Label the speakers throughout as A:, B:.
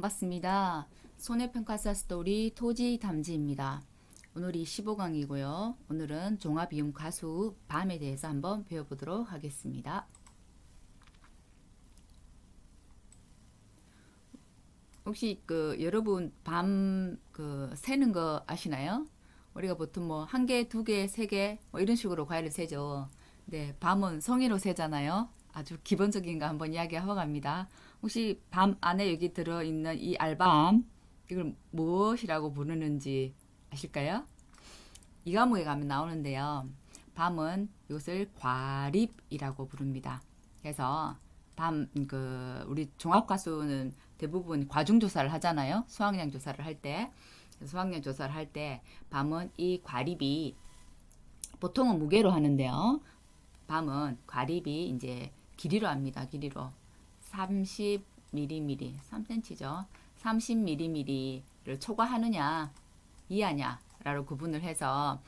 A: 반갑습니다. 손해평가사 스토리 토지 담지입니다. 오늘이 15강이고요. 오늘은 종합이음 가수 밤에 대해서 한번 배워보도록 하겠습니다. 혹시 여러분 밤 세는 거 아시나요? 우리가 보통 뭐 한 개, 두 개, 세 개 뭐 이런 식으로 과일을 세죠. 네, 밤은 성의로 세잖아요. 아주 기본적인 거 한번 이야기하고 갑니다. 혹시 밤 안에 여기 들어있는 이 알밤, 이걸 무엇이라고 부르는지 아실까요? 이 과목에 가면 나오는데요. 밤은 이것을 과립이라고 부릅니다. 그래서 우리 종합과수는 대부분 과중조사를 하잖아요. 수확량 조사를 할 때. 수확량 조사를 할 때 밤은 이 과립이 보통은 무게로 하는데요. 밤은 과립이 이제 길이로 합니다. 길이로 30mm, 3cm죠. 30mm를 초과하느냐, 이하냐라고 구분을 해서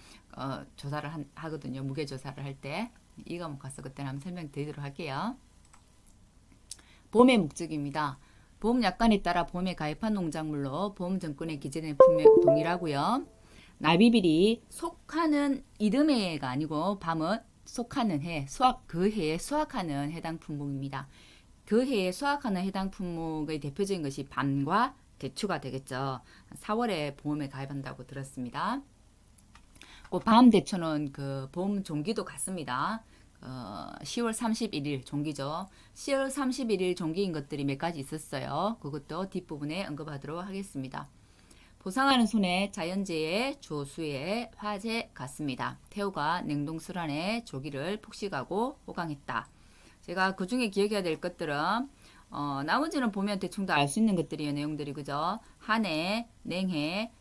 A: 조사를 하거든요. 무게 조사를 할 때. 이 과목 가서 그때 한번 설명드리도록 할게요. 보험의 목적입니다. 보험약관에 따라 보험에 가입한 농작물로 보험증권에 기재된 품목 동일하고요. 납입일이 속하는 이듬해가 아니고 밤은 속하는 해, 그 해에 수확하는 해당 품목입니다. 그 해에 수확하는 해당 품목의 대표적인 것이 밤과 대추가 되겠죠. 4월에 보험에 가입한다고 들었습니다. 밤 대추는 그 보험 종기도 같습니다. 10월 31일 종기죠. 10월 31일 종기인 것들이 몇 가지 있었어요. 그것도 뒷부분에 언급하도록 하겠습니다. 보상하는 손해 자연재해 조수해 화재 같습니다. 태우가 냉동수란에 조기를 폭식하고 호강했다. 제가 그 중에 기억해야 될 것들은 나머지는 보면 대충 다 알 수 있는 것들이에요. 내용들이 그죠? 한해, 냉해,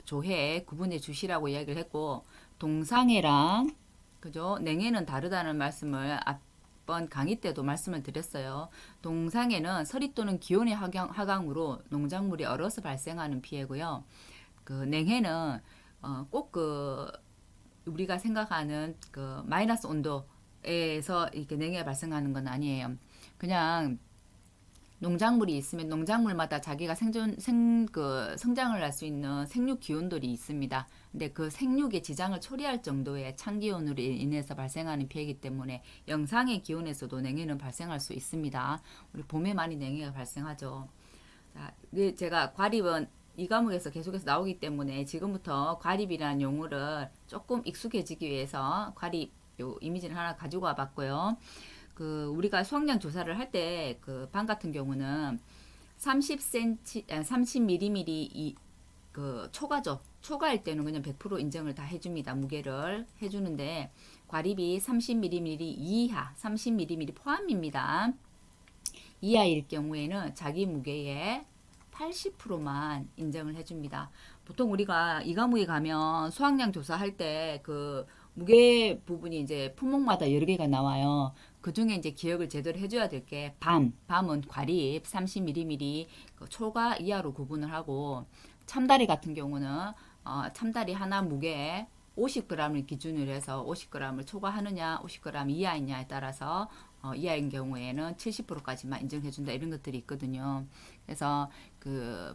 A: 조해 구분해 주시라고 이야기를 했고 동상해랑 그죠? 냉해는 다르다는 말씀을 앞번 강의 때도 말씀을 드렸어요. 동상해는 서리 또는 기온의 하강으로 농작물이 얼어서 발생하는 피해고요. 냉해는 꼭 우리가 생각하는 마이너스 온도에서 이렇게 냉해가 발생하는 건 아니에요. 그냥 농작물이 있으면 농작물마다 자기가 성장을 할 수 있는 생육 기온들이 있습니다. 근데 그 생육의 지장을 초래할 정도의 찬기온으로 인해서 발생하는 피해이기 때문에 영상의 기온에서도 냉해는 발생할 수 있습니다. 우리 봄에 많이 냉해가 발생하죠. 자, 제가 과립은 이 과목에서 계속해서 나오기 때문에 지금부터 과립이라는 용어를 조금 익숙해지기 위해서 과립 요 이미지를 하나 가지고 와봤고요. 우리가 수확량 조사를 할 때 밤 같은 경우는 30mm 초과죠. 초과일 때는 그냥 100% 인정을 다 해줍니다. 무게를 해주는데 과립이 30mm 이하, 30mm 포함입니다. 이하일 경우에는 자기 무게의 80%만 인정을 해줍니다. 보통 우리가 이 과목에 가면 수확량 조사할 때 무게 부분이 이제 품목마다 여러 개가 나와요. 그 중에 이제 기억을 제대로 해줘야 될 게 밤은 과립 30mm 초과 이하로 구분을 하고 참다리 같은 경우는 참다리 하나 무게에 50g을 기준으로 해서 50g을 초과하느냐 50g 이하이냐에 따라서 이하인 경우에는 70%까지만 인정해준다 이런 것들이 있거든요. 그래서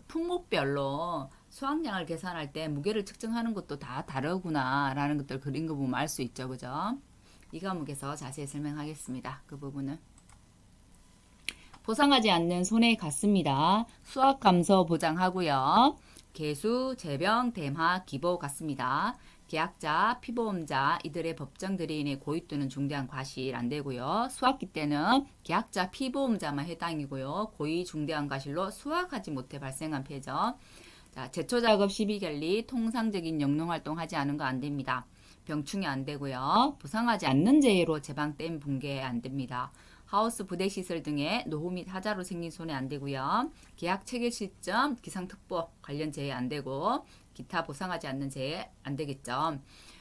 A: 품목별로 수확량을 계산할 때 무게를 측정하는 것도 다 다르구나 라는 것들 그린 거 보면 알 수 있죠. 그죠? 이 과목에서 자세히 설명하겠습니다. 그 부분은 보상하지 않는 손해 같습니다. 수확 감소 보장하고요. 개수, 재병, 대마, 기보 같습니다. 계약자, 피보험자 이들의 법정 들이인의 고의 또는 중대한 과실 안 되고요. 수확기 때는 계약자, 피보험자만 해당이고요. 고의, 중대한 과실로 수확하지 못해 발생한 피해죠. 자, 제초작업 시비결리, 통상적인 영농활동 하지 않은 거 안 됩니다. 병충해 안 되고요. 보상하지 않는 재해로 제방댐 붕괴 안 됩니다. 하우스 부대시설 등의 노후 및 하자로 생긴 손해 안 되고요. 계약 체결 시점 기상특보 관련 재해 안 되고 기타 보상하지 않는 재해 안 되겠죠.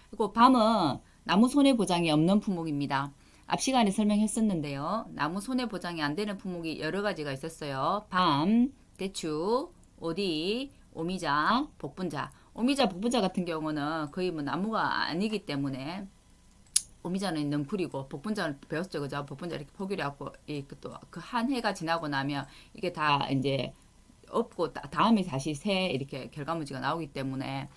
A: 그리고 밤은 나무 손해 보장이 없는 품목입니다. 앞 시간에 설명했었는데요. 나무 손해 보장이 안 되는 품목이 여러 가지가 있었어요. 밤, 대추, 오디, 오미자, 복분자. 오미자, 복분자 같은 경우는 거의 뭐 나무가 아니기 때문에 오미자는 넝쿨이고 복분자는 배웠죠, 그죠? 복분자 이렇게 포기를 하고 또 그 한 해가 지나고 나면 이게 다 이제 없고 다음에 다시 새 이렇게 결과물지가 나오기 때문에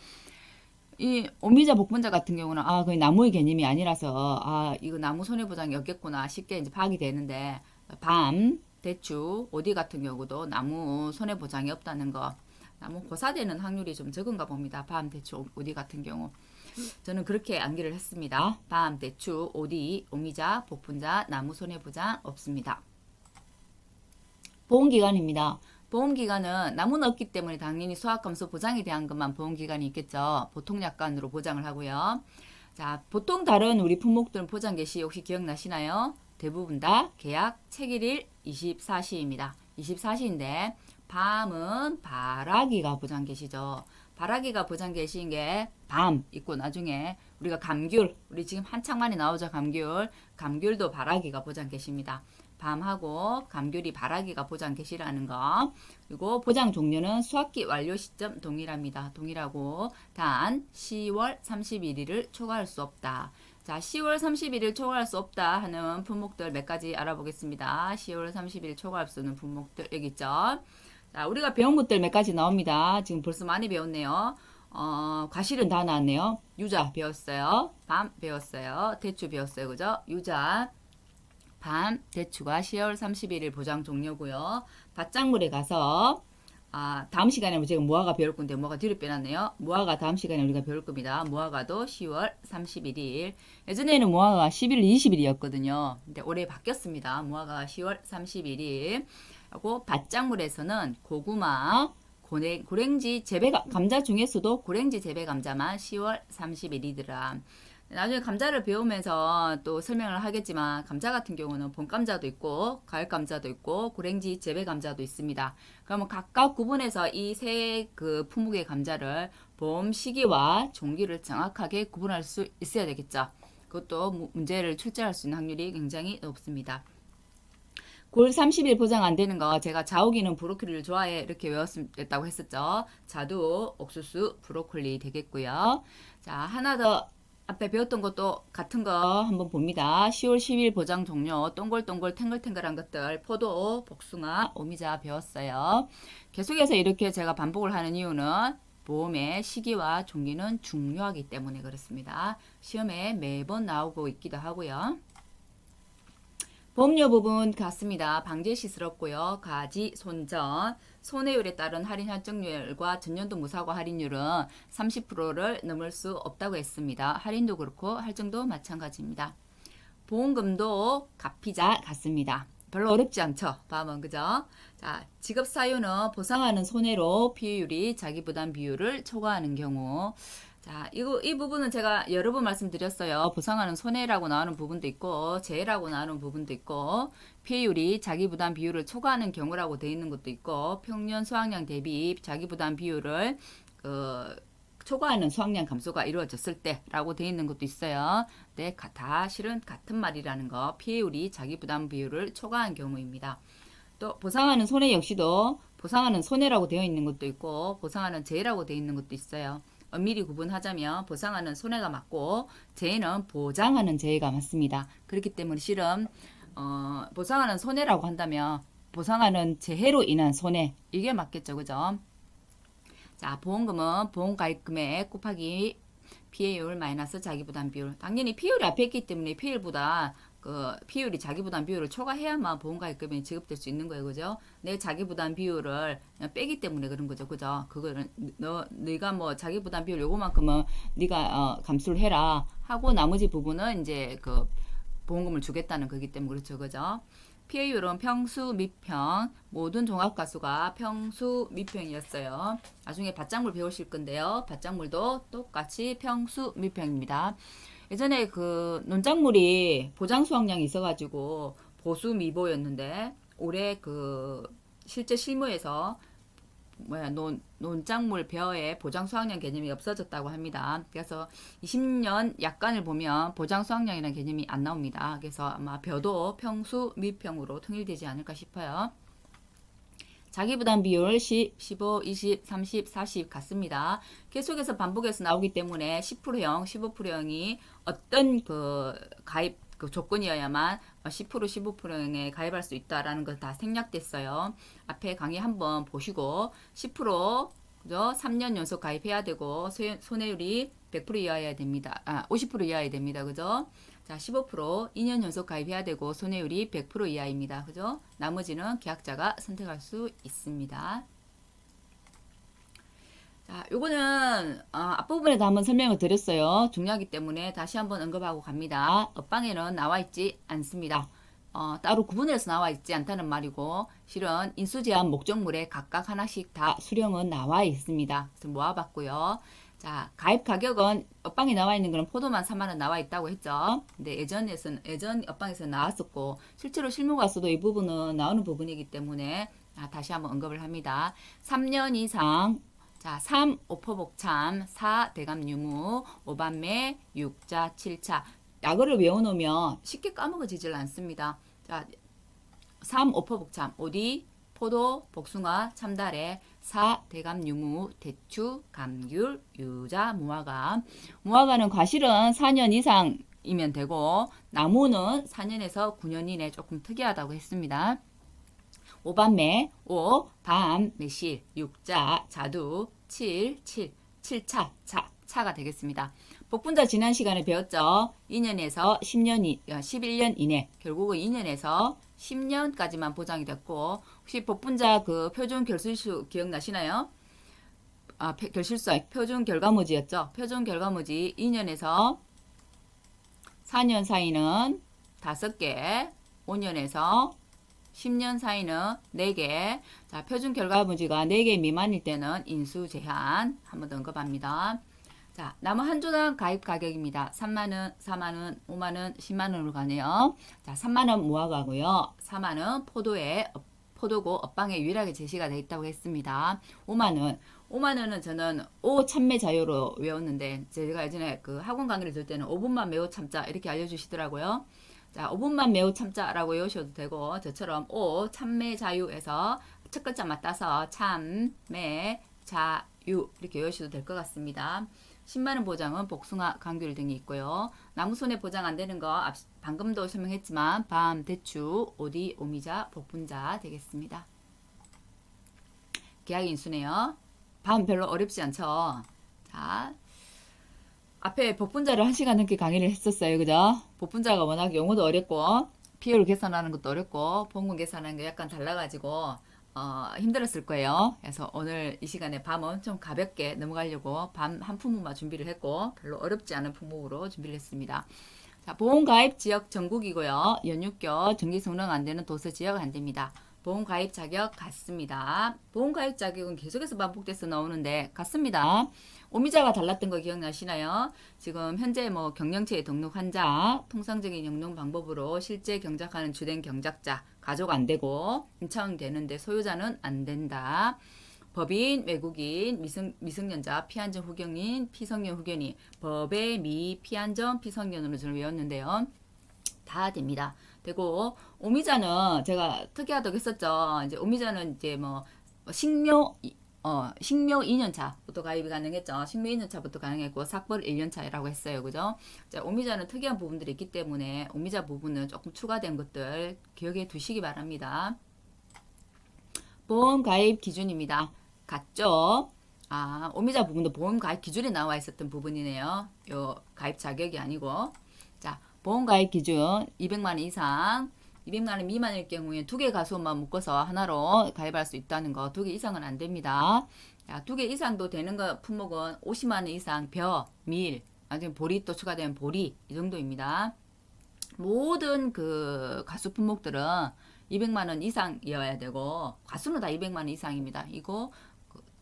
A: 이 오미자 복분자 같은 경우는 거의 나무의 개념이 아니라서 이거 나무 손해보장이 없겠구나 쉽게 이제 파악이 되는데 밤, 대추, 오디 같은 경우도 나무 손해보장이 없다는 거 나무 고사되는 확률이 좀 적은가 봅니다. 밤, 대추, 오디 같은 경우 저는 그렇게 암기를 했습니다. 밤, 대추, 오디, 오미자, 복분자, 나무 손해보장 없습니다. 보험기간입니다. 보험기간은 나무는 없기 때문에 당연히 수확감소 보장에 대한 것만 보험기간이 있겠죠. 보통약관으로 보장을 하고요. 자, 보통 다른 우리 품목들은 보장 개시 혹시 기억나시나요? 대부분 다 계약 체결일 24시입니다. 24시인데 밤은 바라기가 보장 개시죠. 바라기가 보장 개시인 게 밤 있고 나중에 우리가 감귤 우리 지금 한창 많이 나오죠. 감귤도 바라기가 보장 개시입니다. 밤하고 감귤이 바라기가 보장 개시라는 거. 그리고 보장 종료는 수확기 완료 시점 동일합니다. 동일하고 단 10월 31일을 초과할 수 없다. 자, 10월 31일 초과할 수 없다 하는 품목들 몇 가지 알아보겠습니다. 10월 30일 초과할 수 있는 품목들 여기 있죠. 자, 우리가 배운 것들 몇 가지 나옵니다. 지금 벌써 많이 배웠네요. 과실은 다 나왔네요. 유자 배웠어요. 밤 배웠어요. 대추 배웠어요. 그죠? 유자, 밤, 대추가 10월 31일 보장 종료고요. 밭작물에 가서 다음 시간에 제가 무화과 배울 건데 무화과 뒤로 빼놨네요. 무화과 다음 시간에 우리가 배울 겁니다. 무화과도 10월 31일. 예전에는 무화과가 11월 20일이었거든요. 근데 올해 바뀌었습니다. 무화과가 10월 31일. 하고 밭작물에서는 고구마, 고랭지 재배 감자 중에서도 고랭지 재배 감자만 10월 30일이더라. 나중에 감자를 배우면서 또 설명을 하겠지만 감자 같은 경우는 봄 감자도 있고 가을 감자도 있고 고랭지 재배 감자도 있습니다. 그러면 각각 구분해서 이 세 그 품목의 감자를 봄 시기와 종기를 정확하게 구분할 수 있어야 되겠죠. 그것도 문제를 출제할 수 있는 확률이 굉장히 높습니다. 9월 30일 보장 안 되는 거 제가 자욱이는 브로콜리를 좋아해 이렇게 외웠다고 했었죠. 자두, 옥수수, 브로콜리 되겠고요. 자, 하나 더 앞에 배웠던 것도 같은 거 한번 봅니다. 10월 10일 보장 종료, 동글동글 탱글탱글한 것들, 포도, 복숭아, 오미자 배웠어요. 계속해서 이렇게 제가 반복을 하는 이유는 보험의 시기와 종기는 중요하기 때문에 그렇습니다. 시험에 매번 나오고 있기도 하고요. 보험료 부분 같습니다. 방제시스럽고요. 가지, 손전, 손해율에 따른 할인 할증률과 전년도 무사고 할인율은 30%를 넘을 수 없다고 했습니다. 할인도 그렇고 할증도 마찬가지입니다. 보험금도 값이자 같습니다. 별로 어렵지 않죠. 밤은 그죠? 자, 지급 사유는 보상하는 손해로 피해율이 자기 부담 비율을 초과하는 경우. 자, 이 부분은 제가 여러 번 말씀드렸어요. 보상하는 손해라고 나오는 부분도 있고, 재해라고 나오는 부분도 있고, 피해율이 자기 부담 비율을 초과하는 경우라고 되어 있는 것도 있고, 평년 수확량 대비 자기 부담 비율을 초과하는 수확량 감소가 이루어졌을 때라고 되어 있는 것도 있어요. 네, 다 실은 같은 말이라는 거. 피해율이 자기 부담 비율을 초과한 경우입니다. 또 보상하는 손해 역시도 보상하는 손해라고 되어 있는 것도 있고, 보상하는 재해라고 되어 있는 것도 있어요. 엄밀히 구분하자면 보상하는 손해가 맞고 재해는 보장하는 재해가 맞습니다. 그렇기 때문에 실은 보상하는 손해라고 한다면 보상하는 재해로 인한 손해 이게 맞겠죠. 그죠? 자, 보험금은 보험가입금액 곱하기 피해율 마이너스 자기부담 비율. 당연히 피해율이 앞에 있기 때문에 피해율보다 피해율이 자기부담 비율을 초과해야만 보험가입금이 지급될 수 있는 거예요. 그죠? 내 자기부담 비율을 빼기 때문에 그런 거죠. 그죠? 그거는 네가 뭐 자기부담 비율 요거만큼은 네가 감수를 해라 하고 나머지 부분은 이제 그 보험금을 주겠다는 거기 때문에 그렇죠. 그죠? 피해율은 평수 미평, 모든 종합가수가 평수 미평이었어요. 나중에 밭작물 배우실 건데요. 밭작물도 똑같이 평수 미평입니다. 예전에 그 논작물이 보장 수확량이 있어가지고 보수 미보였는데 올해 그 실제 실무에서 논작물 벼의 보장 수확량 개념이 없어졌다고 합니다. 그래서 20년 약관을 보면 보장 수확량이라는 개념이 안 나옵니다. 그래서 아마 벼도 평수 미평으로 통일되지 않을까 싶어요. 자기부담 비율 10, 15, 20, 30, 40 같습니다. 계속해서 반복해서 나오기 때문에 10%형, 15%형이 어떤 그 가입 그 조건이어야만 10% 15%에 가입할 수 있다라는 거 다 생략됐어요. 앞에 강의 한번 보시고 10% 그죠? 3년 연속 가입해야 되고 손해율이 100% 이하여야 됩니다. 50% 이하여야 됩니다. 그죠? 자, 15% 2년 연속 가입해야 되고 손해율이 100% 이하입니다. 그죠? 나머지는 계약자가 선택할 수 있습니다. 자, 요거는 앞부분에도 한번 설명을 드렸어요. 중요하기 때문에 다시 한번 언급하고 갑니다. 업방에는 나와 있지 않습니다. 따로 구분해서 나와 있지 않다는 말이고 실은 인수제한 목적물에 각각 하나씩 다 수령은 나와 있습니다. 그래서 모아봤고요. 자, 가입 가격은 업방에 나와 있는 거는 포도만 3만원 나와 있다고 했죠. 근데 예전 업방에서 나왔었고 실제로 실무가서도 이 부분은 나오는 부분이기 때문에 다시 한번 언급을 합니다. 3년 이상 자, 3. 오포복참 4. 대감유무 5반매 6자 7차 약어를 외워놓으면 쉽게 까먹어지질 않습니다. 자, 3. 오포복참 오디 포도, 복숭아, 참다래 4. 대감유무 대추, 감귤, 유자, 무화과 무화과는 과실은 4년 이상이면 되고 나무는 4년에서 9년 이내 조금 특이하다고 했습니다. 5반매, 5, 밤, 매실, 6자, 자두, 7, 7차, 차가 되겠습니다. 복분자 지난 시간에 배웠죠? 2년에서 11년 이내, 결국은 2년에서 10년까지만 보장이 됐고, 혹시 복분자 그 표준 결실수 기억나시나요? 결실수, 표준 결과무지였죠? 표준 결과무지 2년에서 4년 사이는 5개, 5년에서 10년 사이는 4개. 자, 표준 결과무지가 4개 미만일 때는 인수 제한 한번 더 언급합니다. 자, 나무 한 조당 가입 가격입니다. 3만원, 4만원, 5만원, 10만원으로 가네요. 자, 3만원 무화과고요. 4만원 포도고 업방에 유일하게 제시가 되어 있다고 했습니다. 5만원은 저는 5 참매 자유로 외웠는데 제가 예전에 그 학원 강의를 들 때는 5분만 매우 참자 이렇게 알려주시더라고요. 자, 5분만 매우 참자라고 외우셔도 되고 저처럼 5 참매 자유에서 첫 글자만 따서 참매 자유 이렇게 외우셔도 될 것 같습니다. 10만원 보장은 복숭아, 감귤 등이 있고요. 나무손해 보장 안 되는 거 방금도 설명했지만 밤, 대추, 오디, 오미자, 복분자 되겠습니다. 계약 인수네요. 밤 별로 어렵지 않죠. 자, 앞에 복분자를 1시간 넘게 강의를 했었어요. 그죠? 복분자가 워낙 용어도 어렵고 비율 계산하는 것도 어렵고 봉금 계산하는 게 약간 달라가지고 힘들었을 거예요. 그래서 오늘 이 시간에 밤은 좀 가볍게 넘어가려고 밤 한 품목만 준비를 했고 별로 어렵지 않은 품목으로 준비를 했습니다. 자, 보험가입 지역 전국이고요. 연육교 정기 성능 안 되는 도서 지역 안 됩니다. 보험가입 자격 같습니다. 보험가입 자격은 계속해서 반복돼서 나오는데 같습니다. 오미자가 달랐던 거 기억나시나요? 지금 현재 뭐 경영체에 등록 환자, 통상적인 영농 방법으로 실제 경작하는 주된 경작자, 가족 안 되고 임차원 되는데 소유자는 안 된다. 법인, 외국인, 미성년자, 피한전 후견인, 피성년 후견인, 법의 미, 피한전, 피성년으로 저는 외웠는데요. 다 됩니다. 되고 오미자는 제가 특이하다고 했었죠. 이제 오미자는 이제 뭐 식묘 2년차부터 가입이 가능했죠. 식묘 2년차부터 가능했고 삭벌 1년차라고 했어요. 그죠? 자, 오미자는 특이한 부분들이 있기 때문에 오미자 부분은 조금 추가된 것들 기억해 두시기 바랍니다. 보험 가입 기준입니다. 같죠? 오미자 부분도 보험 가입 기준에 나와 있었던 부분이네요. 요 가입 자격이 아니고. 자, 보험 가입 기준 200만원 이상 200만원 미만일 경우에 2개 가수만 묶어서 하나로 가입할 수 있다는 거 2개 이상은 안 됩니다. 2개 이상도 되는 거 품목은 50만원 이상 벼, 밀, 아니면 보리 또 추가되면 보리 이 정도입니다. 모든 그 가수 품목들은 200만원 이상이어야 되고 가수는 다 200만원 이상입니다. 이거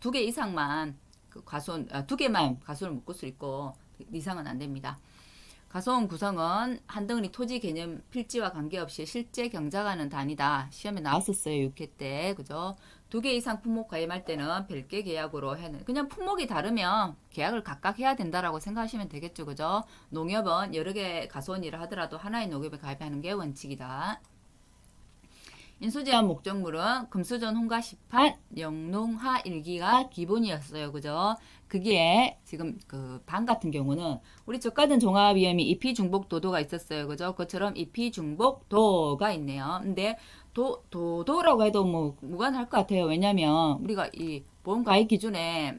A: 2개 이상만 그 가수 2개만 가수를 묶을 수 있고 이상은 안 됩니다. 가소원 구성은 한 덩어리 토지 개념 필지와 관계없이 실제 경작하는 단위다. 시험에 나왔었어요. 6회 때. 그죠? 2개 이상 품목 가입할 때는 별개 계약으로 해는 그냥 품목이 다르면 계약을 각각 해야 된다라고 생각하시면 되겠죠. 그죠? 농협은 여러 개 가소원 일을 하더라도 하나의 농협에 가입하는 게 원칙이다. 인수제한 목적물은 금수전 홍가 시판 영농하 일기가 기본이었어요. 그죠? 그게 지금 그 반 같은 경우는 우리 저가든 종합위험이 입히중복도도가 있었어요. 그죠? 그처럼 입히중복도가 있네요. 근데 도라고 해도 뭐 무관할 것 같아요. 왜냐면 우리가 이 보험가입 기준에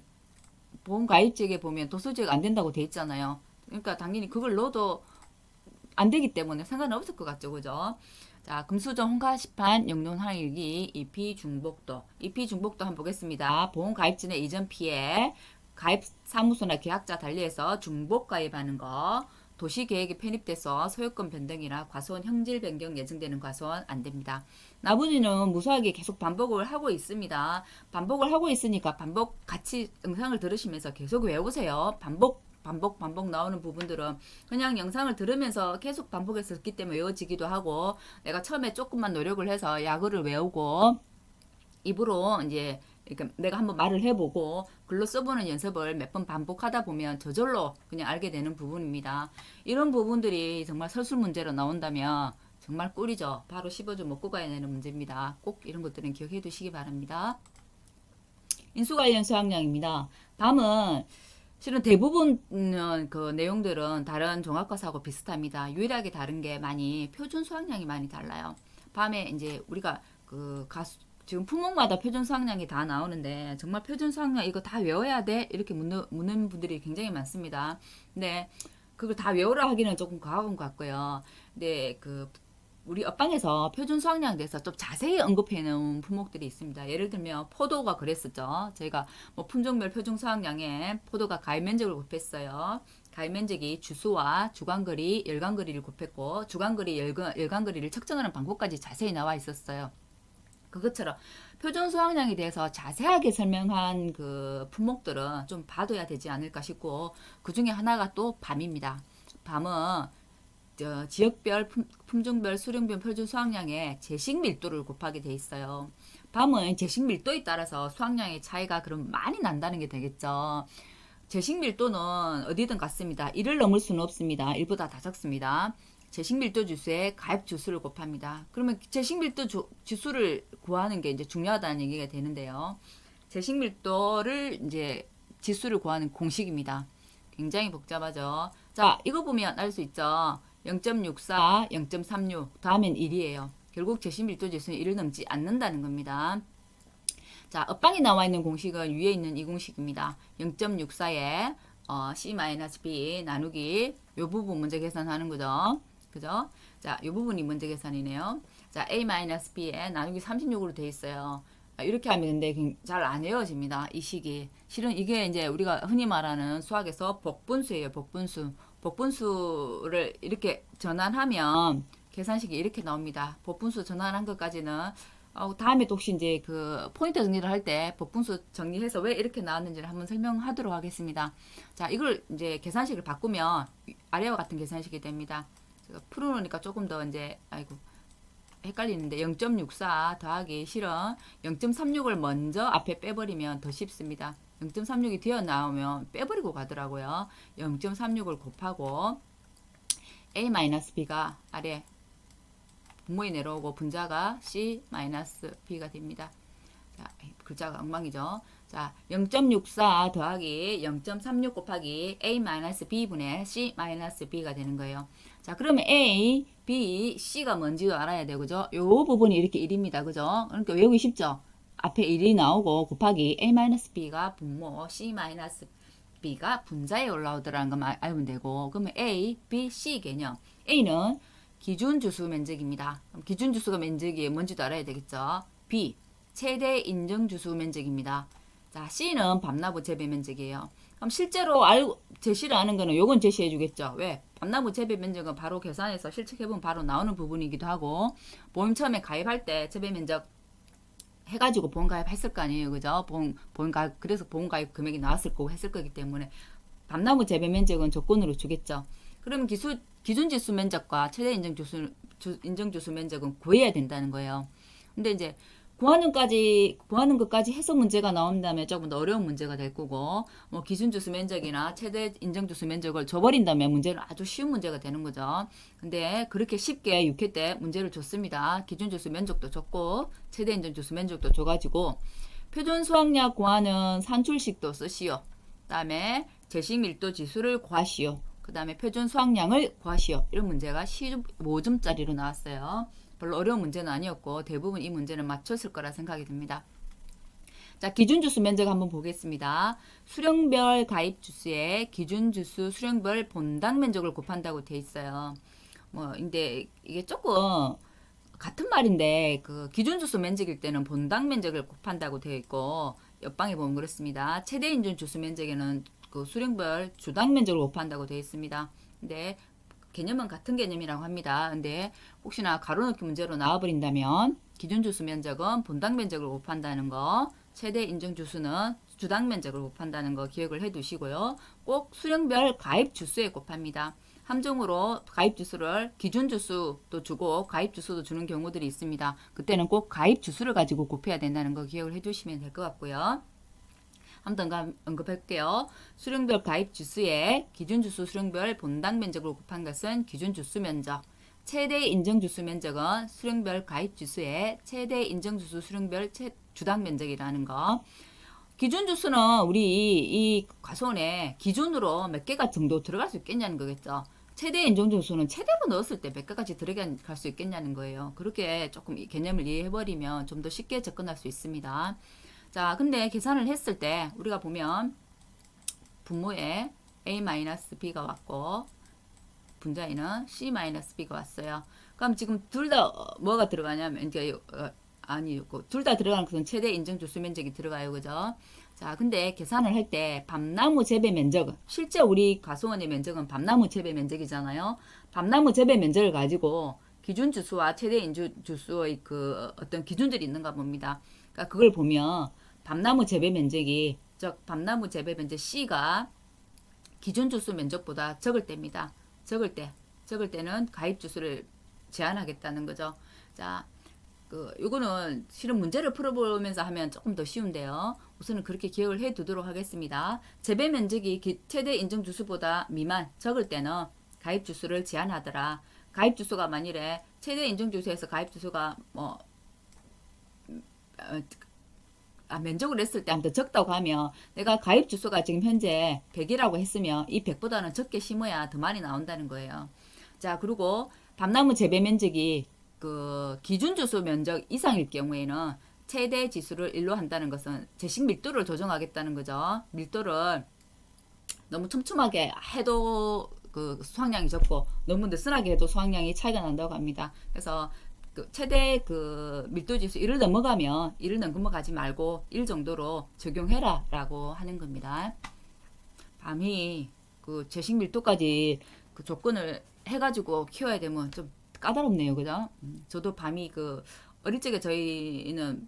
A: 보험가입직에 보면 도소지가 안 된다고 돼 있잖아요. 그러니까 당연히 그걸 넣어도 안 되기 때문에 상관은 없을 것 같죠. 그죠? 자, 금수저 홍가시판 영농항일기 입히중복도 입히중복도 한번 보겠습니다. 보험가입진의 이전 피해 가입 사무소나 계약자 달리해서 중복 가입하는 거 도시계획이 편입돼서 소유권 변동이나 과소원 형질 변경 예정되는 과소원 안 됩니다. 나머지는 무수하게 계속 반복을 하고 있습니다. 반복을 하고 있으니까 반복 같이 영상을 들으시면서 계속 외우세요. 반복 나오는 부분들은 그냥 영상을 들으면서 계속 반복했었기 때문에 외워지기도 하고 내가 처음에 조금만 노력을 해서 약어를 외우고 입으로 이제 이렇게 내가 한번 말을 해보고 글로 써보는 연습을 몇 번 반복하다 보면 저절로 그냥 알게 되는 부분입니다. 이런 부분들이 정말 설술 문제로 나온다면 정말 꿀이죠. 바로 15주 먹고 가야 되는 문제입니다. 꼭 이런 것들은 기억해 두시기 바랍니다. 인수 관련 수학량입니다. 다음은 실은 대부분 그 내용들은 다른 종합과사하고 비슷합니다. 유일하게 다른 게 많이 표준 수학량이 많이 달라요. 밤에 이제 우리가 그 지금 품목마다 표준 수학량이 다 나오는데 정말 표준 수학량 이거 다 외워야 돼? 이렇게 묻는 분들이 굉장히 많습니다. 근데 그걸 다 외우라 하기는 조금 과한 것 같고요. 근데 그 우리 업방에서 표준 수학량에 대해서 좀 자세히 언급해 놓은 품목들이 있습니다. 예를 들면 포도가 그랬었죠. 저희가 뭐 품종별 표준 수학량에 포도가 가입 면적을 곱했어요. 가입 면적이 주수와 주간거리, 열간거리를 곱했고 주간거리, 열간거리를 측정하는 방법까지 자세히 나와 있었어요. 그것처럼 표준 수학량에 대해서 자세하게 설명한 그 품목들은 좀 봐둬야 되지 않을까 싶고 그 중에 하나가 또 밤입니다. 밤은 지역별, 품종별, 수령별 표준 수확량의 제식 밀도를 곱하게 돼 있어요. 밤은 제식 밀도에 따라서 수확량의 차이가 그럼 많이 난다는 게 되겠죠. 제식 밀도는 어디든 같습니다. 1을 넘을 수는 없습니다. 1보다 다 적습니다. 제식 밀도 지수에 가입 주수를 곱합니다. 그러면 제식 밀도 지수를 구하는 게 이제 중요하다는 얘기가 되는데요. 제식 밀도를 이제 지수를 구하는 공식입니다. 굉장히 복잡하죠. 자, 이거 보면 알 수 있죠. 0.64, 0.36, 다음엔 1이에요. 결국 제식 밀도 지수는 1을 넘지 않는다는 겁니다. 자, 업방에 나와 있는 공식은 위에 있는 이 공식입니다. 0.64에 C-B 나누기 요 부분 먼저 계산하는 거죠. 그죠? 자, 요 부분이 먼저 계산이네요. 자, A-B에 나누기 36으로 돼 있어요. 이렇게 하면 근데 잘 안 외워집니다. 이 식이. 실은 이게 이제 우리가 흔히 말하는 수학에서 복분수예요. 복분수. 복분수를 이렇게 전환하면 계산식이 이렇게 나옵니다. 복분수 전환한 것까지는 다음에 또 혹시 이제 그 포인트 정리를 할 때 복분수 정리해서 왜 이렇게 나왔는지를 한번 설명하도록 하겠습니다. 자, 이걸 이제 계산식을 바꾸면 아래와 같은 계산식이 됩니다. 제가 풀어놓으니까 조금 더 이제 헷갈리는데 0.64 더하기 실은 0.36을 먼저 앞에 빼버리면 더 쉽습니다. 0.36이 되어 나오면 빼버리고 가더라고요. 0.36을 곱하고 A-B가 아래 분모에 내려오고 분자가 C-B가 됩니다. 자, 글자가 엉망이죠. 자, 0.64 더하기 0.36 곱하기 A-B분의 C-B가 되는 거예요. 자, 그러면 A, B, C가 뭔지도 알아야 되고, 그죠? 요 부분이 이렇게 1입니다. 그죠? 그러니까 외우기 쉽죠? 앞에 1이 나오고 곱하기 A-B가 분모, C-B가 분자에 올라오더라는 거 알면 되고, 그러면 A, B, C 개념. A는 기준 주수 면적입니다. 기준 주수가 면적이 뭔지도 알아야 되겠죠? B, 최대 인정 주수 면적입니다. 자, C는 밤나무 재배 면적이에요. 그럼 실제로 제시를 하는 거는 요건 제시해 주겠죠. 왜? 밤나무 재배 면적은 바로 계산해서 실측해보면 바로 나오는 부분이기도 하고, 보험 처음에 가입할 때 재배 면적 해가지고 보험 가입했을 거 아니에요. 그죠? 그래서 보험 가입 금액이 나왔을 거고 했을 거기 때문에 밤나무 재배 면적은 조건으로 주겠죠. 그러면 기준 지수 면적과 최대 인정 주수 면적은 구해야 된다는 거예요. 근데 이제 구하는 것까지 해석 문제가 나온다면 조금 더 어려운 문제가 될 거고, 뭐 기준주수 면적이나 최대 인정주수 면적을 줘버린다면 문제는 아주 쉬운 문제가 되는 거죠. 근데 그렇게 쉽게 6회 때 문제를 줬습니다. 기준주수 면적도 줬고, 최대 인정주수 면적도 줘가지고, 표준 수확량 구하는 산출식도 쓰시오. 그 다음에 제식 밀도 지수를 구하시오. 그 다음에 표준 수확량을 구하시오. 이런 문제가 15점짜리로 나왔어요. 별로 어려운 문제는 아니었고 대부분 이 문제는 맞췄을 거라 생각이 듭니다. 자, 기준주수 면적 한번 보겠습니다. 수령별 가입주수에 기준주수 수령별 본당 면적을 곱한다고 돼 있어요. 근데 이게 조금 같은 말인데 그 기준주수 면적일 때는 본당 면적을 곱한다고 되어 있고 옆방에 보면 그렇습니다. 최대 인준 주수 면적에는 그 수령별 주당 면적을 곱한다고 되어 있습니다. 근데 개념은 같은 개념이라고 합니다. 근데 혹시나 가로넣기 문제로 나와버린다면 기준주수 면적은 본당 면적을 곱한다는 거, 최대 인정주수는 주당 면적을 곱한다는 거 기억을 해두시고요. 꼭 수령별 가입주수에 곱합니다. 함정으로 가입주수를 기준주수도 주고 가입주수도 주는 경우들이 있습니다. 그때는 꼭 가입주수를 가지고 곱해야 된다는 거 기억을 해두시면 될 것 같고요. 한번 더 언급할게요. 수령별 가입주수에 기준주수 수령별 본당 면적을 곱한 것은 기준주수 면적. 최대 인정주수 면적은 수령별 가입주수에 최대 인정주수 수령별 주당 면적이라는 거. 기준주수는 우리 이 과수원에 기준으로 몇 개가 정도 들어갈 수 있겠냐는 거겠죠. 최대 인정주수는 최대로 넣었을 때 몇 개까지 들어갈 수 있겠냐는 거예요. 그렇게 조금 이 개념을 이해해버리면 좀 더 쉽게 접근할 수 있습니다. 자, 근데 계산을 했을 때 우리가 보면 분모에 A-B가 왔고 분자에는 C-B가 왔어요. 그럼 지금 둘 다 뭐가 들어가냐면 이제 아니고 둘 다 들어가는 것은 최대 인정주수 면적이 들어가요. 그죠? 자, 근데 계산을 할 때 밤나무 재배 면적은 실제 우리 과수원의 면적은 밤나무 재배 면적이잖아요. 밤나무 재배 면적을 가지고 기준주수와 최대 인정주수의 그 어떤 기준들이 있는가 봅니다. 그러니까 그걸 보면 밤나무 재배 면적이 즉 밤나무 재배 면적 C가 기준주수 면적보다 적을 때입니다. 적을 때는 가입주수를 제한하겠다는 거죠. 자, 요거는 실은 문제를 풀어보면서 하면 조금 더 쉬운데요. 우선은 그렇게 기억을 해 두도록 하겠습니다. 재배 면적이 최대 인정주수보다 미만 적을 때는 가입주수를 제한하더라. 가입주수가 만일에 최대 인정주수에서 가입주수가 면적을 했을 때 아무튼 적다고 하면 내가 가입 주소가 지금 현재 100이라고 했으면 이 100보다는 적게 심어야 더 많이 나온다는 거예요. 자, 그리고 밤나무 재배 면적이 그 기준 주소 면적 이상일 경우에는 최대 지수를 1로 한다는 것은 제식 밀도를 조정하겠다는 거죠. 밀도를 너무 촘촘하게 해도 그 수확량이 적고 너무 느슨하게 해도 수확량이 차이가 난다고 합니다. 그래서 최대 그 밀도지수 1을 넘어가면 1을 넘어가지 말고 1 정도로 적용해라 라고 하는 겁니다. 밤이 그 제식 밀도까지 그 조건을 해가지고 키워야 되면 좀 까다롭네요. 그죠? 저도 밤이 그 어릴 적에 저희는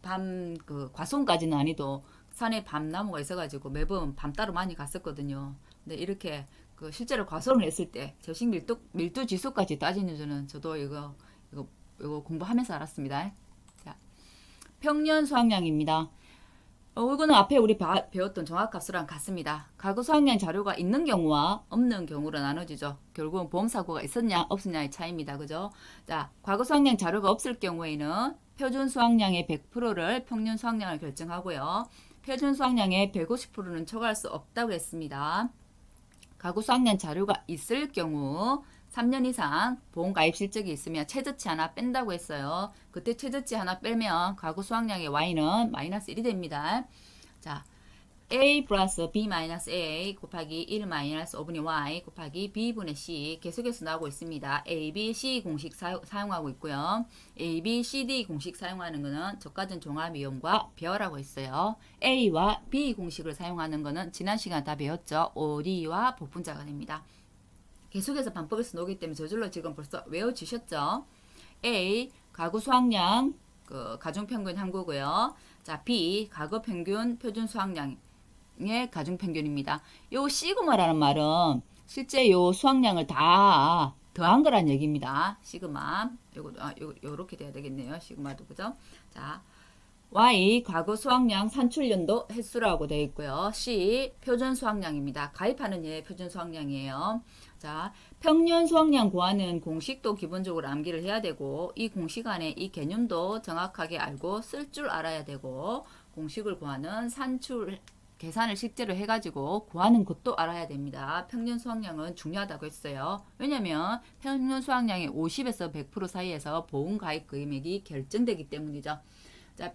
A: 밤 그 과수원까지는 아니도 산에 밤나무가 있어가지고 매번 밤 따로 많이 갔었거든요. 근데 이렇게 그 실제로 과수원을 했을 때 제식 밀도 지수까지 따지는 저는 저도 이거 공부하면서 알았습니다. 자, 평년 수확량입니다. 이거는 앞에 우리 배웠던 정확값수랑 같습니다. 가구 수확량 자료가 있는 경우와 없는 경우로 나눠지죠. 결국은 보험사고가 있었냐 없었냐의 차이입니다. 그죠? 자, 과거 수확량 자료가 없을 경우에는 표준 수확량의 100%를 평년 수확량을 결정하고요. 표준 수확량의 150%는 초과할 수 없다고 했습니다. 가구 수확량 자료가 있을 경우 3년 이상 보험가입 실적이 있으면 최저치 하나 뺀다고 했어요. 그때 최저치 하나 빼면 가구 수확량의 y는 마이너스 1이 됩니다. 자, a 플러스 b 마이너스 a 곱하기 1 마이너스 5분의 y 곱하기 b분의 c 계속해서 나오고 있습니다. a, b, c 공식 사용하고 있고요. a, b, c, d 공식 사용하는 것은 저가전 종합이용과 벼라고 있어요. a와 b 공식을 사용하는 것은 지난 시간 다 배웠죠. OD와 복분자가 됩니다. 계속해서 반복해서 나오기 때문에 저절로 지금 벌써 외워주셨죠. A, 가구 수확량, 그 가중평균 한국어고요. 자, B, 가구 평균 표준 수확량의 가중평균입니다. 요 시그마라는 말은 실제 요 수확량을 다 더한 거란 얘기입니다. 시그마. 요렇게 돼야 되겠네요. 시그마도 그죠? 자, Y 과거 수확량 산출연도 횟수라고 되어 있고요. C 표준 수확량입니다. 가입하는 예 표준 수확량이에요. 자, 평년 수확량 구하는 공식도 기본적으로 암기를 해야 되고 이 공식 안에 이 개념도 정확하게 알고 쓸 줄 알아야 되고 공식을 구하는 산출 계산을 실제로 해가지고 구하는 것도 알아야 됩니다. 평년 수확량은 중요하다고 했어요. 왜냐면 평년 수확량의 50에서 100% 사이에서 보험 가입 금액이 결정되기 때문이죠. 자,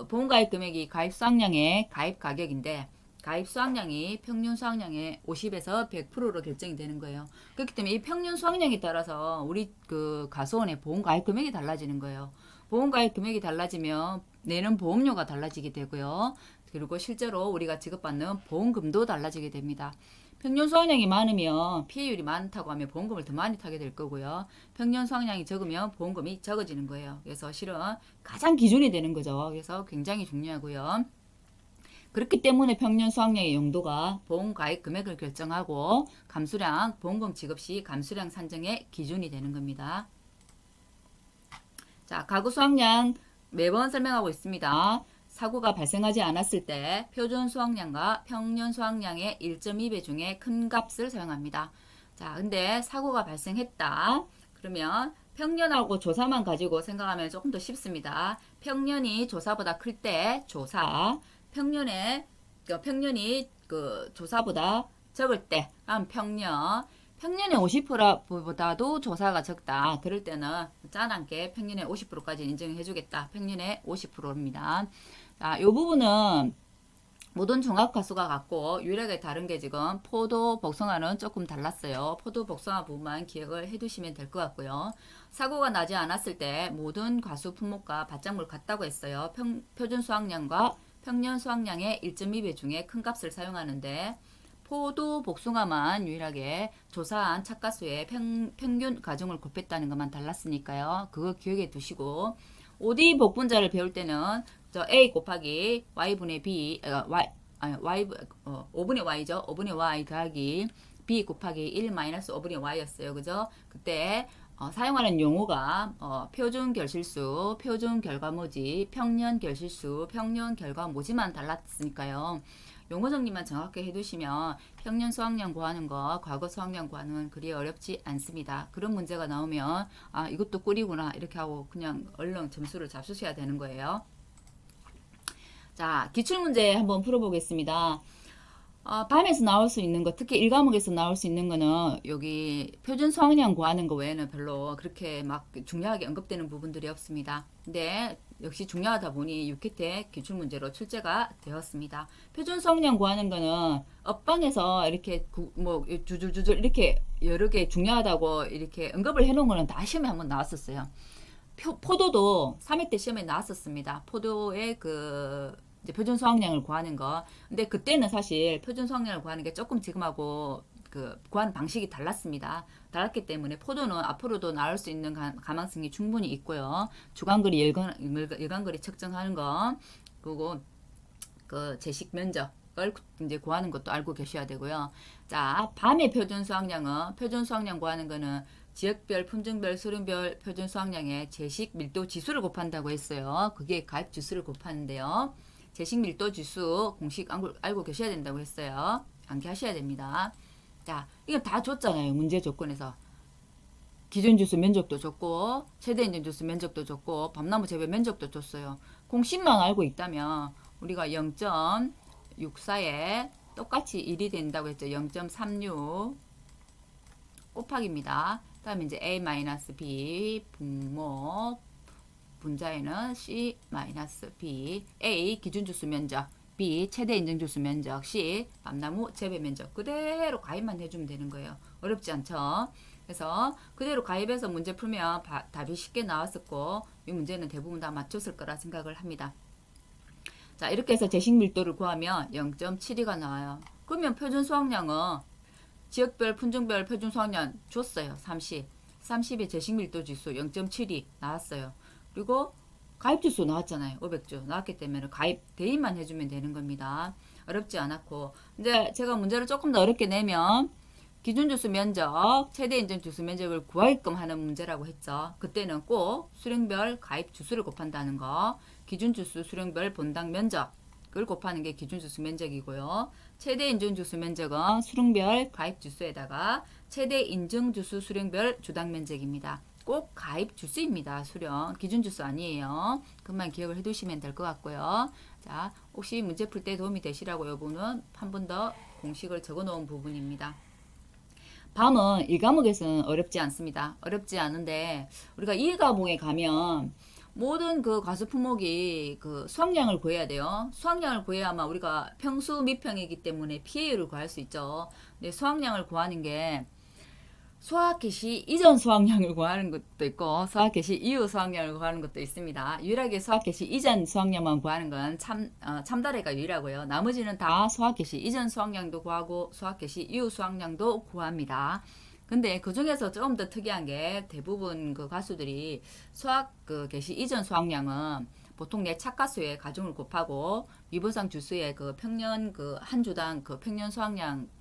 A: 보험 가입 금액이 가입 수확량의 가입 가격인데 가입 수확량이 평균 수확량의 50에서 100%로 결정이 되는 거예요. 그렇기 때문에 이 평균 수확량에 따라서 우리 그 가수원의 보험 가입 금액이 달라지는 거예요. 보험 가입 금액이 달라지면 내는 보험료가 달라지게 되고요. 그리고 실제로 우리가 지급받는 보험금도 달라지게 됩니다. 평년 수확량이 많으면 피해율이 많다고 하면 보험금을 더 많이 타게 될 거고요. 평년 수확량이 적으면 보험금이 적어지는 거예요. 그래서 실은 가장 기준이 되는 거죠. 그래서 굉장히 중요하고요. 그렇기 때문에 평년 수확량의 용도가 보험 가입 금액을 결정하고 감수량, 보험금 지급 시 감수량 산정의 기준이 되는 겁니다. 자, 가구 수확량 매번 설명하고 있습니다. 사고가 발생하지 않았을 때 표준 수확량과 평년 수확량의 1.2배 중에 큰 값을 사용합니다. 자, 근데 사고가 발생했다. 그러면 평년하고 조사만 가지고 생각하면 조금 더 쉽습니다. 평년이 조사보다 클 때 조사, 평년이 그 조사보다 적을 때 평년, 평년의 50%보다도 조사가 적다. 그럴 때는 짠하게 평년의 50%까지 인정해 주겠다. 평년의 50%입니다. 자, 이 부분은 모든 종합가수가 같고 유일하게 다른 게 지금 포도, 복숭아는 조금 달랐어요. 포도, 복숭아 부분만 기억을 해두시면 될 것 같고요. 사고가 나지 않았을 때 모든 가수 품목과 밭작물 같다고 했어요. 표준 수확량과 평년 수확량의 1.2배 중에 큰 값을 사용하는데 포도, 복숭아만 유일하게 조사한 착가수의 평균 가중을 곱했다는 것만 달랐으니까요. 그거 기억해 두시고 OD 복분자를 배울 때는 A 곱하기 Y분의 B, Y, 5분의 Y죠. 5분의 Y 더하기 B 곱하기 1 마이너스 5분의 Y였어요. 그죠? 그때 사용하는 용어가 표준 결실수, 표준 결과모지, 평년 결실수, 평년 결과모지만 달랐으니까요. 용어 정리만 정확히 해두시면 평년 수확량 구하는 거, 과거 수확량 구하는 그리 어렵지 않습니다. 그런 문제가 나오면 이것도 꿀이구나 이렇게 하고 그냥 얼른 점수를 잡수셔야 되는 거예요. 자, 기출문제 한번 풀어보겠습니다. 밤에서 나올 수 있는 거, 특히 1과목에서 나올 수 있는 거는 여기 표준 수확량 구하는 거 외에는 별로 그렇게 막 중요하게 언급되는 부분들이 없습니다. 근데 역시 중요하다 보니 6회 기출문제로 출제가 되었습니다. 표준 수확량 구하는 거는 업방에서 이렇게 주줄주줄 이렇게 여러 개 중요하다고 이렇게 언급을 해놓은 거는 다 시험에 한번 나왔었어요. 포도도 3회 때 시험에 나왔었습니다. 포도의 이제 표준 수확량을 구하는 거. 근데 그때는 사실 표준 수확량을 구하는 게 조금 지금하고 구하는 방식이 달랐습니다. 달랐기 때문에 포도는 앞으로도 나올 수 있는 가망성이 충분히 있고요. 주간거리, 일간거리 측정하는 거, 그리고 제식 면적을 이제 구하는 것도 알고 계셔야 되고요. 자, 밤의 표준 수확량은 표준 수확량 구하는 거는 지역별, 품종별, 수령별 표준 수확량의 제식 밀도 지수를 곱한다고 했어요. 그게 가입 지수를 곱하는데요. 제식 밀도 지수 공식 알고 계셔야 된다고 했어요. 암기하셔야 됩니다. 자, 이거 다 줬잖아요. 문제 조건에서. 기준 지수 면적도 줬고, 최대 인정 지수 면적도 줬고, 밤나무 재배 면적도 줬어요. 공식만 알고 있다면 우리가 0.64에 똑같이 1이 된다고 했죠. 0.36 곱하기입니다. 다음에 이제 A-B 분모 분자에는 C-B A 기준주수 면적, B 최대 인정주수 면적, C 밤나무 재배 면적 그대로 가입만 해주면 되는 거예요. 어렵지 않죠? 그래서 그대로 가입해서 문제 풀면 답이 쉽게 나왔었고 이 문제는 대부분 다 맞췄을 거라 생각을 합니다. 자, 이렇게 해서 제식 밀도를 구하면 0.72가 나와요. 그러면 표준 수확량은 지역별, 품종별 표준 수확량 줬어요. 30의 제식 밀도 지수 0.72 나왔어요. 그리고 가입 지수 나왔잖아요. 500주 나왔기 때문에 가입 대입만 해주면 되는 겁니다. 어렵지 않았고 이제 제가 문제를 조금 더 어렵게 내면 기준주수 면적, 최대 인정 주수 면적을 구하게끔 하는 문제라고 했죠. 그때는 꼭 수령별 가입 주수를 곱한다는 거, 기준주수 수령별 본당 면적을 곱하는 게 기준주수 면적이고요. 최대 인정주수 면적은 수령별 가입 주수에다가 최대 인정주수 수령별 주당 면적입니다. 꼭 가입 주수입니다. 수령 기준 주수 아니에요. 그것만 기억을 해두시면 될 것 같고요. 자, 혹시 문제 풀 때 도움이 되시라고 요거는 한 번 더 공식을 적어 놓은 부분입니다. 밤은 1과목에서는 어렵지 않습니다. 어렵지 않은데 우리가 2과목에 가면 모든 그 과수 품목이 그 수확량을 구해야 돼요. 수확량을 구해야만 우리가 평수 미평이기 때문에 피해율을 구할 수 있죠. 근데 수확량을 구하는 게 수학 개시 이전 수확량을 구하는 것도 있고 수학 개시 이후 수확량을 구하는 것도 있습니다. 유일하게 수학 개시 이전 수확량만 구하는 건 참다래가 유일하고요. 나머지는 다 수학 개시 이전 수확량도 구하고 수학 개시 이후 수확량도 구합니다. 근데 그 중에서 조금 더 특이한 게 대부분 그 가수들이 수학 그 개시 이전 수확량은 보통 내 착가수의 가중을 곱하고 위보상 주수의 그 평년 그 한 주당 그 평년 수확량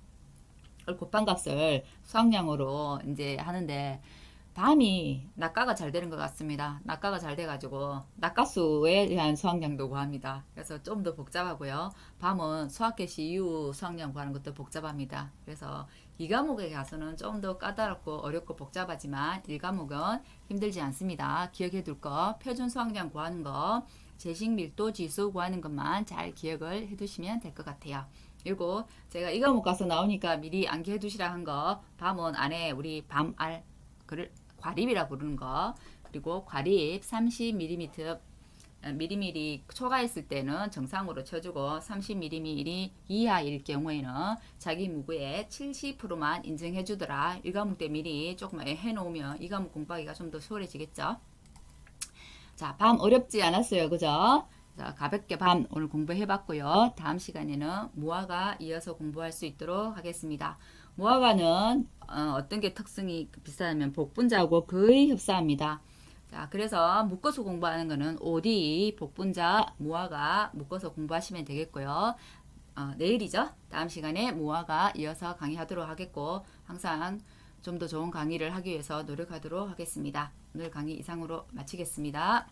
A: 곱한 값을 수확량으로 이제 하는데 밤이 낙가가 잘 되는 것 같습니다. 낙가가 잘 돼가지고 낙가수에 대한 수확량도 구합니다. 그래서 좀 더 복잡하고요. 밤은 수학개시 이후 수확량 구하는 것도 복잡합니다. 그래서 이 과목에 가서는 좀 더 까다롭고 어렵고 복잡하지만 1과목은 힘들지 않습니다. 기억해 둘 거, 표준 수확량 구하는 거, 제식 밀도 지수 구하는 것만 잘 기억을 해 두시면 될 것 같아요. 그리고 제가 이 과목 가서 나오니까 미리 암기해 두시라 한 거, 밤은 안에 우리 밤알 그를 과립이라 부르는 거, 그리고 과립 30mm 미리미리 초과했을 때는 정상으로 쳐주고 30mm 이하일 경우에는 자기 무구에 70%만 인정해 주더라. 1과목 때 미리 조금 해놓으면 2과목 공부하기가 좀 더 수월해지겠죠. 자, 밤 어렵지 않았어요. 그죠? 자, 가볍게 밤 오늘 공부해봤고요. 다음 시간에는 무화과 이어서 공부할 수 있도록 하겠습니다. 무화과는 어떤 게 특성이 비슷하면 복분자하고 거의 흡사합니다. 자, 그래서 묶어서 공부하는 거는 OD, 복분자, 무화과 묶어서 공부하시면 되겠고요. 내일이죠. 다음 시간에 무화과 이어서 강의하도록 하겠고 항상 좀 더 좋은 강의를 하기 위해서 노력하도록 하겠습니다. 오늘 강의 이상으로 마치겠습니다.